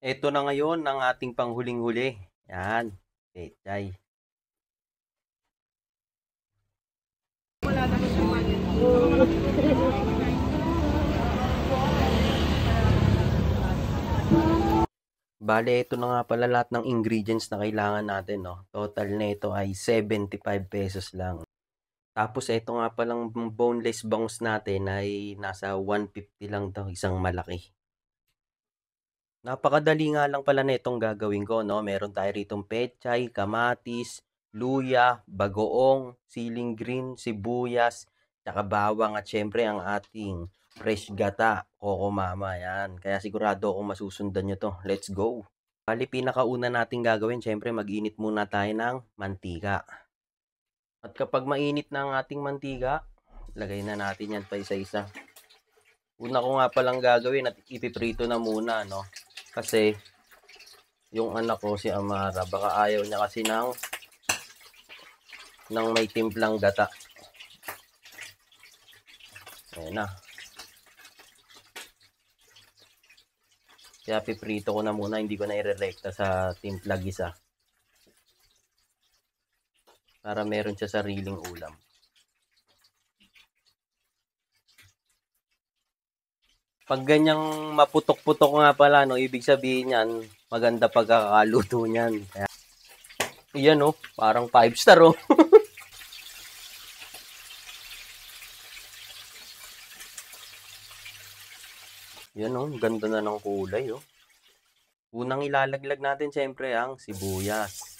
Ito na ngayon ang ating panghuling-huli. Yan, pechay. Bale, ito na nga pala lahat ng ingredients na kailangan natin, no? Total na ito ay 75 pesos lang. Tapos ito nga palang boneless bangus natin ay nasa 150 lang daw, isang malaki. Napakadali nga lang pala na itong gagawin ko, no? Meron tayo ritong pechay, kamatis, luya, bagoong, siling green, sibuyas, tsaka bawang at syempre ang ating fresh gata, Coco Mama, yan. Kaya sigurado akong masusundan nyo to. Let's go! Bali, pinakauna natin gagawin, syempre mag-init muna tayo ng mantika. At kapag mainit na ang ating mantika, lagay na natin yan pa isa-isa. Una ko nga palang gagawin at ipiprito na muna, no? Kasi yung anak ko si Amara, baka ayaw niya kasi ng may timplang gata. Ayan na. Kaya piprito ko na muna, hindi ko na irerekta sa timpla gisa. Para meron siya sariling ulam. Pag ganyang maputok-putok nga pala, no, ibig sabihin yan, maganda pagkakaluto niyan. Kaya, yan, oh, parang 5-star, oh. Yan, oh, ganda na ng kulay, oh. Unang ilalaglag natin, syempre, ang sibuyas.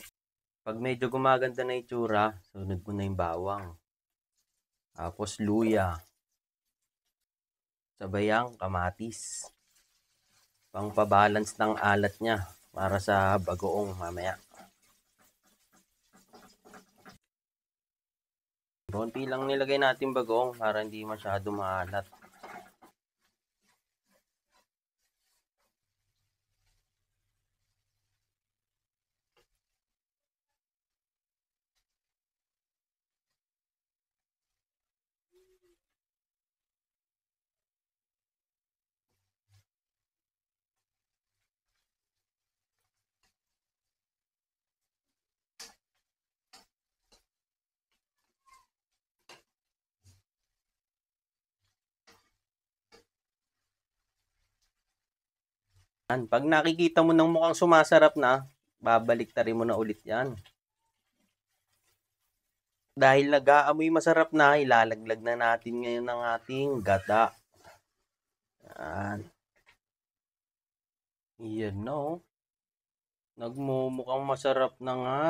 Pag medyo gumaganda na itsura, sunod mo na yung bawang. Tapos luya. Sabay ang kamatis. Pangpabalance ng alat niya para sa bagoong mamaya. Konti lang nilagay natin bagoong para hindi masyado maalat. Pag nakikita mo ng mukhang sumasarap na, babalik ta rin mo na ulit yan. Dahil nag-aamoy masarap na, ilalaglag na natin ngayon ng ating gata. Yan. Yan, no? Nagmumukhang masarap na nga.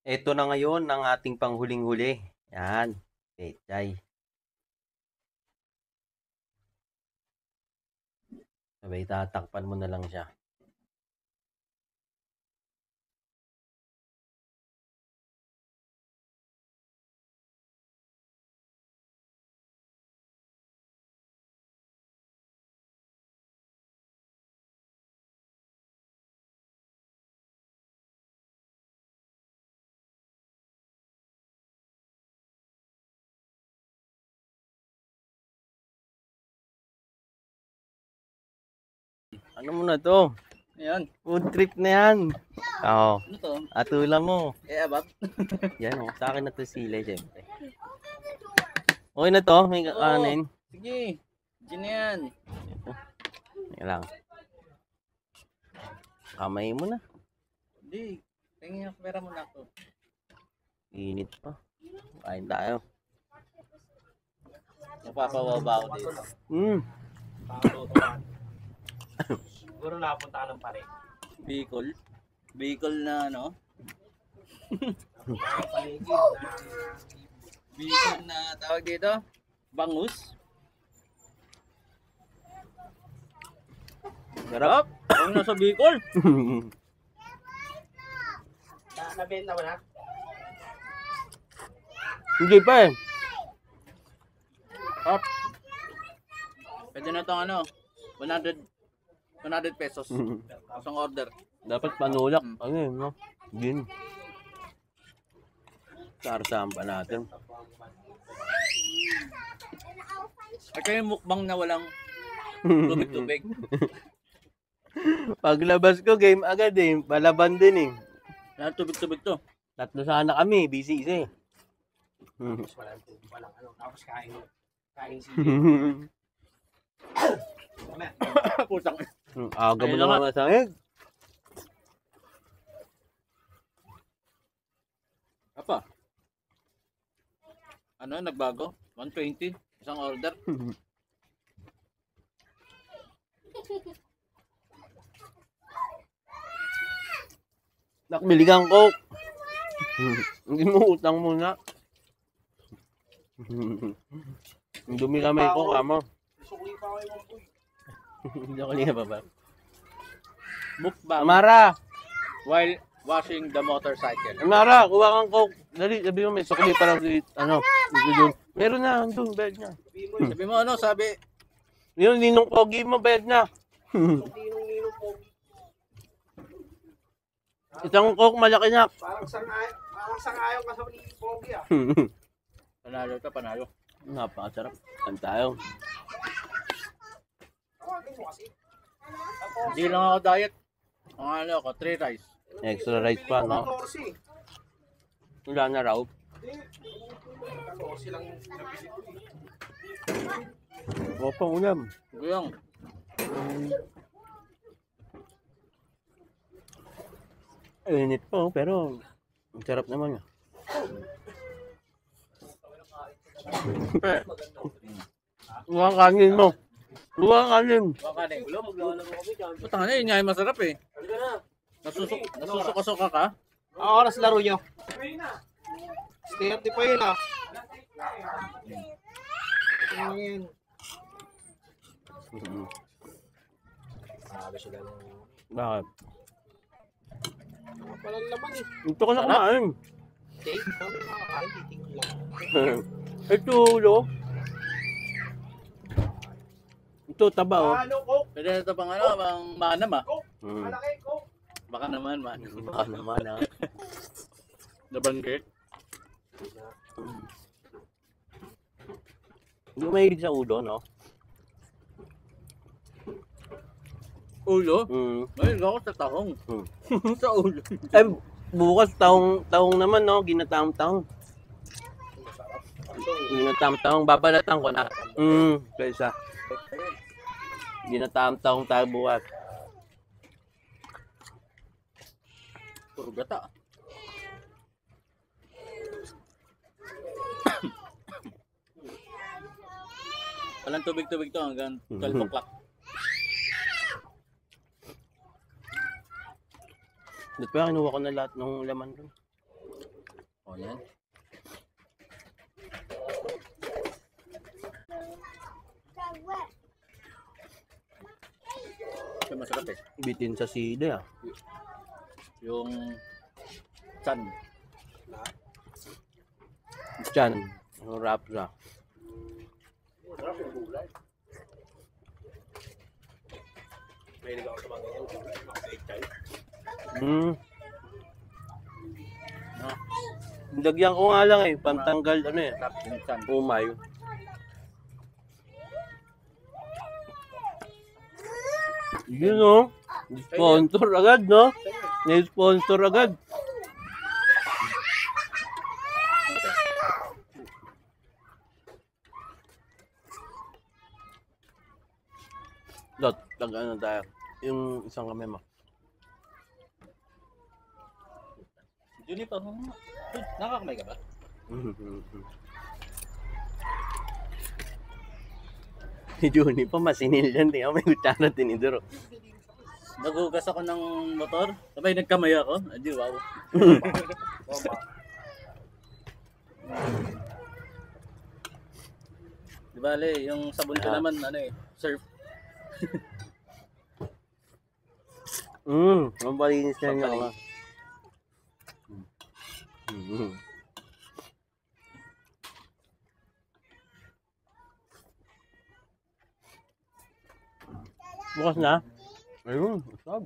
Ito na ngayon ang ating panghuling-huli. Yan, pechay. Sabay tatakpan mo na lang siya. Ano mo na to? Ayan. Food trip na yan. Oo. Ano to? Atula mo. Abab? Yan, oh. Sa akin na to sila, syempre. Okay na to? May kakanin? Sige. Diyan na yan. Yan lang. Kamay mo na. Hindi. Tingin yung pera mo na ako. Init pa. Kain tayo. Napapawaba ako dito. Siguro napunta ka ng pare. Bicol. Bicol na ano? Bicol na tawag dito? Bangus. Sarap. Ang nasa Bicol. Nabenta mo na? Hindi pa eh. Up. Pwede na itong ano? 100 pesos. Isang order. Dapat panulak. Ano yun, no? Gin. Sarsahan pa natin. At yung mukbang na walang tubig-tubig. Paglabas ko, game agad eh. Palaban din eh. Walang tubig-tubig to. Tatlo sana kami, busy isa eh. Tapos walang tubig, walang ano. Tapos kain si Putang. Aga mo Ayun na naman masangig. Apa? Ano, nagbago? 120? Isang order? Nakbili kang coke. Hindi mo utang muna. Dumi kami ko, kamo. Sukli pa ako yung boy. Hindi ako liya baba. Mukbang Amara! while washing the motorcycle. Amara, kuha kang coke. Dali, sabi mo may sukli para si, ano, dito dun. Meron na, doon, bayad na. Sabi mo ano, sabi, Yun, ninong pogi mo, bayad na. Ninong po. Isang coke, malaki na. Parang sangayon ka sa ni Pogi ah. panalo ka, panalo. Napakasarap. Saan tayo? Tawagin mo kasi. Hindi lang ako diet. Ang ano ako, 3 rice. Extra rice pa, no? 14. Wala na raw. Hindi. 14 lang yung nabili ko eh. O, pang ulam. Guyong. Init po, pero ang sarap naman. Buwang kanin mo. Buwang kanin. Baka na Wala, maglalaro kami dyan. Putang na, yun nga yung masarap eh. Halika na. Nasusuka-suka ka? Ang oras laro nyo? Stay up di pa yun ah. Ano yun? Sabi siya lang. Bakit? Walang laman eh. Ito ka na kumain. Steak? Kami nakakain, titingin lang. Ito, lo. Ito, taba, oh. Ano, Coke? Pwede na ito pang ano, pang manam ah. Coke? Hmm. Malaki, Coke? Baka naman man. Baka naman, ah. Nabanggit. Hindi ko mahilig sa ulo, no? Ulo? Hmm. May ako sa tahong. Sa ulo. Eh, bukas, taong naman, no? Ginataong-taong. Ginataong-taong, babalatan ko na. Kaysa. Ginataong-taong tayo bukas. Puro gata. Walang tubig-tubig to hanggang 12 o'clock. Dito pa, kinuha ko na lahat ng laman doon. O yan. Ito masarap eh. Bitin sa sida, ah. Yung chan. Diyan, ang wrap na. Sarap yung gulay. Mahilig ako sa mga ganyan gulay. Mga pechay. Lagyan ko nga lang eh, pantanggal ano eh, Sarap yung chan. umay. Yun oh, sponsor agad no? Ni-sponsor agad. Dot, ano tayo? Yung isang kami mo. Juniper, nakakamay ka ba? Si Juni pa masinil yan, di may kutsara tinidoro. Nagugas ako ng motor, sabay nagkamay ako. Adi, wow. Di bale, yung sabon ko naman, ano eh, surf. Ang palinis na niya ka. Bukas na? Ayun, sab.